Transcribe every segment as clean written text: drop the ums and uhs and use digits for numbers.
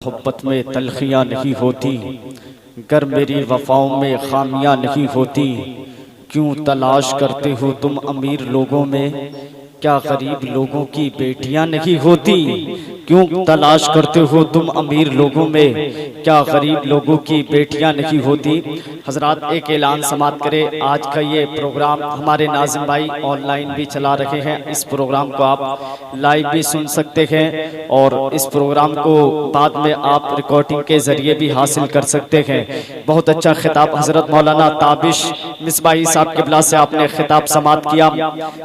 मोहब्बत में तलखियाँ नहीं होती, गर मेरी वफाओं में खामियाँ नहीं होती। क्यों तलाश करते हो तुम अमीर लोगों में, क्या गरीब लोगों की बेटियां नहीं होती? क्यों तलाश करते हो तुम अमीर लोगों में, क्या गरीब लोगों की बेटियां नहीं होती? हजरात, एक ऐलान समाप्त करें। आज का ये प्रोग्राम हमारे नाज़िम भाई ऑनलाइन भी चला रहे हैं। इस प्रोग्राम को आप लाइव भी सुन सकते हैं और इस प्रोग्राम को बाद में आप रिकॉर्डिंग के जरिए भी हासिल कर सकते हैं। बहुत अच्छा खिताब हजरत मौलाना ताबिश मिसबाही साहब क़िबला से आपने खिताब समाप्त किया।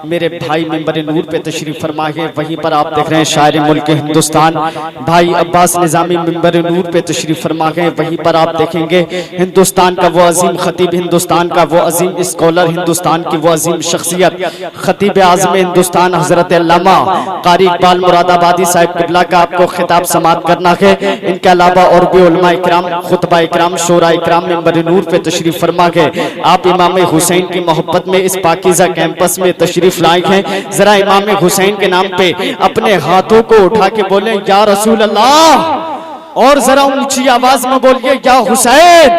मेरे भाई मिंबर नूर पे तशरीफ फरमा है, वहीं पर आप देख रहे हैं शायर मुल्क हिंदुस्तान भाई अब्बास निजामी मिंबर नूर पे तशरीफ फरमा है। वहीं पर आप देखेंगे हिंदुस्तान का वो अजीम खतीब, हिंदुस्तान का वो अजीम स्कॉलर, हिंदुस्तान की वो अजीम शख्सियत खतीब आज़म हिंदुस्तान हजरत अल्लामा कारी इकबाल मुरादाबादी साहब क़िबला का आपको खिताब समाप्त करना है। इनके अलावा और भी उलमा इकराम, खुतबा इकराम, शोरा इकराम मिंबर नूर पे तशरीफ फरमा है। आप इमाम हुसैन की मोहब्बत में इस पाकीज़ा कैंपस में तशरीफ लाए हैं। जरा इमाम हुसैन के नाम पे अपने हाथों को उठा के बोले या रसूल अल्लाह, और जरा ऊंची आवाज में बोलिए या हुसैन,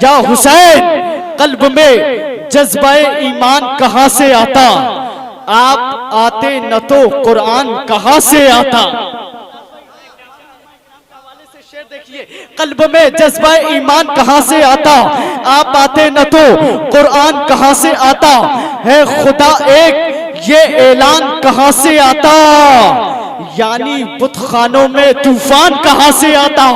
या हुसैन। कल्ब में जज्बाए ईमान कहां से आता, आप आते न तो कुरान कहां से आता। देखिए, कल्ब में जज्बा ईमान कहां से आता, आप आते न तो कुरान कहां से आता है। खुदा एक ये ऐलान कहां से आता, यानी बुतखानों में तूफान कहां से आता।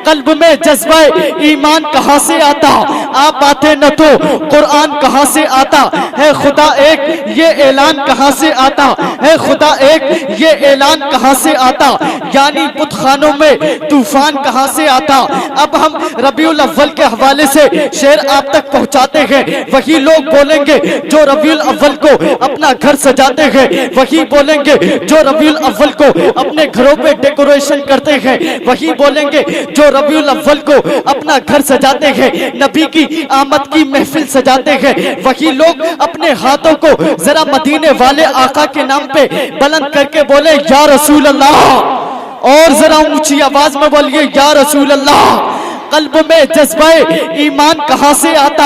कल्ब में जज्बा ईमान कहां से आता, आप आते न तो कुरान कहां से आता है। खुदा एक ये ऐलान कहां से आता है, खुदा एक ये ऐलान कहां से आता, यानी बुतखानों में तूफान कहां से आता। अब हम रबीउल अव्वल के हवाले से शेर आप तक पहुंचाते हैं। वही लोग बोलेंगे जो रबीउल अव्वल को अपना घर सजाते हैं, वही बोलेंगे जो रबीउल अव्वल को अपने घरों पे डेकोरेशन करते हैं, वही बोलेंगे जो रबीउल अव्वल को अपना घर सजाते हैं, नबी की आमद की महफिल सजाते हैं। वही लोग अपने हाथों को जरा मदीने वाले आका के नाम पे बुलंद करके बोले या रसूल अल्लाह, और जरा ऊंची आवाज में बोलिए या रसूल अल्लाह। कल्ब में जज्बाए ईमान कहां से आता,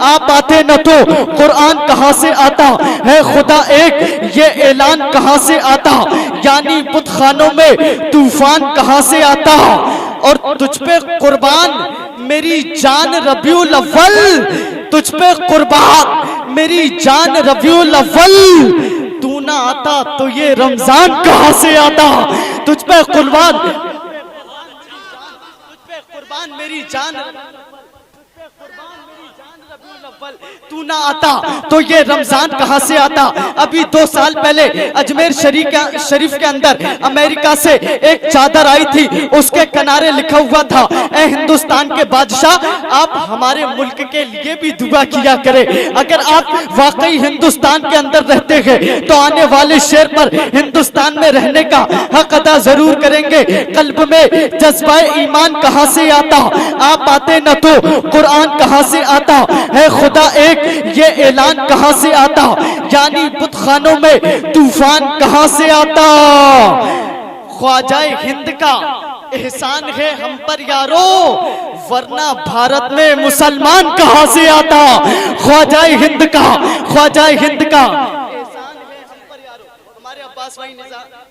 आप आते न तो कुरान कहां से आता है। खुदा एक ये ऐलान कहां से आता, यानी बुतखानों में तूफान कहां से आता। और तुझ पे कुर्बान मेरी जान रबीउल अव्वल, तुझ पे कुर्बान मेरी जान रबीउल अव्वल। तू ना आता तो ये रमजान कहां से आता। तुझ पे कुर्बान मेरी जान, तू ना आता तो ये रमजान कहां से आता। अभी 2 साल पहले अजमेर शरीफ के अंदर अमेरिका से एक चादर आई थी, उसके किनारे लिखा हुआ था ए हिंदुस्तान के बादशाह, आप हमारे मुल्क के लिए भी दुआ किया करें। अगर आप वाकई हिंदुस्तान के अंदर रहते हैं तो आने वाले शेर पर हिंदुस्तान में रहने का हक अदा जरूर करेंगे। कल्ब में जज्बा ईमान कहां से आता, आप आते न तो कुरान कहां से आता है। खुदा एक ये ऐलान कहां से आता, यानी बुतखानों में तूफान कहां से आता। ख्वाजाए हिंद का एहसान है हम पर यारो, वरना भारत में मुसलमान कहां से आता। ख्वाजाए हिंद का, ख्वाजाए हिंद का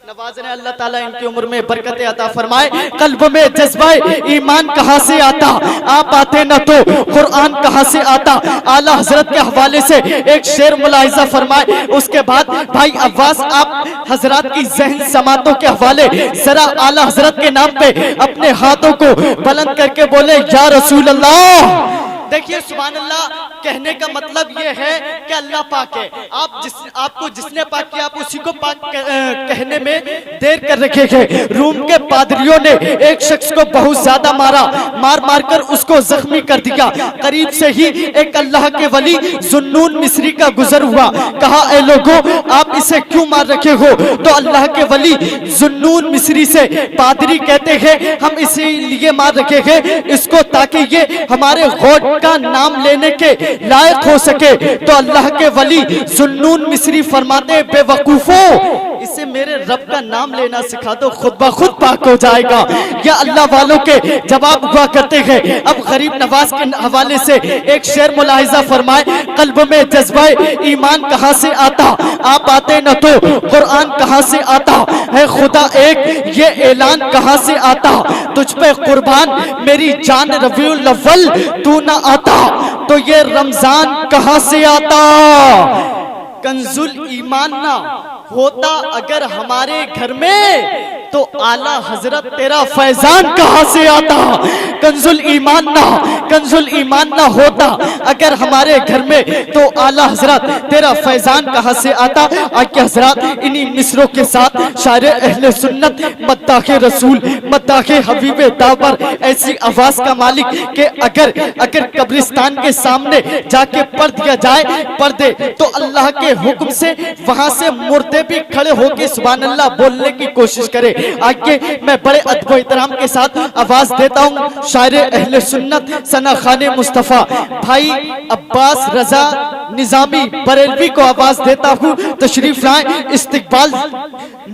नवाज़ने, अल्लाह ताला इनकी उम्र में बरकत अता फरमाए। कल्ब में जज्बा ईमान कहां से आता, आप आते न तो कुरान कहां से आता। आला हजरत के हवाले से एक शेर मुलाहिजा फरमाए, उसके बाद भाई अब्बास आप हजरत की जहन समातों के हवाले जरा आला हजरत के नाम पे अपने हाथों को बुलंद करके बोले या रसूल अल्लाह। देखिए सुभान अल्लाह, कहने का मतलब ये है कि अल्लाह पाक है। आपको जिसने पाक किया आप उसी को पाक कहने में देर कर रखे हैं। रूम के पादरियों ने एक शख्स को बहुत ज्यादा मार कर उसको जख्मी कर दिया। करीब से ही एक अल्लाह के वली जुन्नून मिस्री का गुजर हुआ। कहा ए लोगों, आप इसे क्यों मार रखे हो? तो अल्लाह के वली जुन्नून मिस्री से पादरी कहते हैं हम इसीलिए मार रखे हैं इसको ताकि ये हमारे गॉड का नाम लेने के लायक हो सके। तो अल्लाह के वली जुन्नून मिस्री फरमाते बेवकूफो, इसे मेरे रब का नाम लेना सिखा दो, खुद ब खुद पाक हो जाएगा। या अल्लाह वालों के जवाब हुआ करते हैं। अब गरीब नवाज के हवाले से एक शेर मुलाहिजा फरमाए, कल्ब में जज्बा ईमान कहाँ से आता, आप आते न तो कुरान कहाँ से आता है, खुदा एक ये ऐलान कहाँ से आता, तुझ पे कुर्बान मेरी जान रबीउल अव्वल तू ना आता तो ये रमजान कहाँ से आता। कंजुल ईमान ना होता अगर हमारे घर में तो आला हजरत तेरा फैजान कहाँ से आता। कंजुल ईमान ना होता अगर हमारे घर में तो आला हजरत तेरा फैजान कहाँ से आता। आके हजरत इन्हीं मिसरों के साथ शायर अहले सुन्नत मद्दाहे रसूल मद्दाहे हबीबे दावर ऐसी आवाज का मालिक के अगर कब्रिस्तान के सामने जाके पढ़ दिया जाए पर्दे तो अल्लाह के हुक्म से वहां से मुर्दे भी खड़े होकर सुभान अल्लाह बोलने की कोशिश करे। आगे मैं बड़े अदब एहतराम के साथ आवाज देता हूँ शायर अहले सुन्नत सना खाने मुस्तफा भाई अब्बास रजा निजामी बरेलवी को आवाज देता हूँ, तशरीफ लाए इस्तिकबाल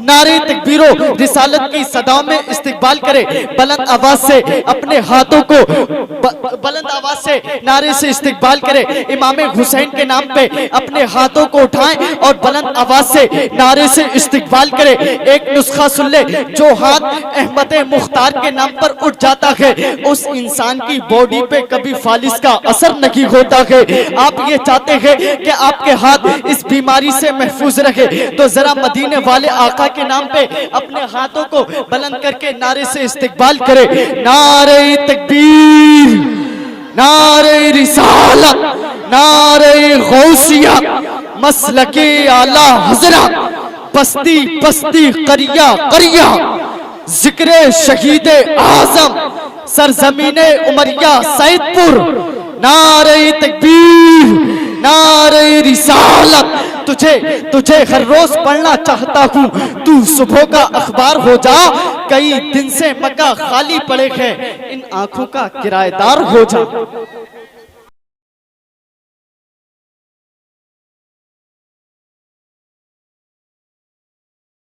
नारे तकबीरो रिसालत की सदाओं में इस्तिकबाल करे। बुलंद आवाज से अपने हाथों को बुलंद आवाज से नारे से इस्तिकबाल करे। इमाम हुसैन के नाम पे अपने हाथों को उठाएं और बुलंद आवाज से नारे से इस्तिकबाल करे। एक नुस्खा सुन ले, जो हाथ अहमद मुख्तार के नाम पर उठ जाता है उस इंसान की बॉडी पे कभी फालिस का असर नहीं होता है। आप ये चाहते हैं कि आपके हाथ इस बीमारी से महफूज रहे तो जरा मदीने वाले आका के नाम पे अपने हाथों को बुलंद करके नारे से इस्तिकबाल करे। नारे तकबीर, नारे रिसालत, नारे गौसिया, मसलके आला हजरत, बस्ती बस्ती करिया करिया, जिक्र शहीदे आजम, सरजमीने उमरिया सैदपुर। नारे तकबीर, नारे रिसालत, तुझे हर रोज पढ़ना चाहता हूँ, तू सुबह का अखबार हो जा, कई दिन से मक्का खाली पड़े हैं, इन आंखों का किराएदार हो जा।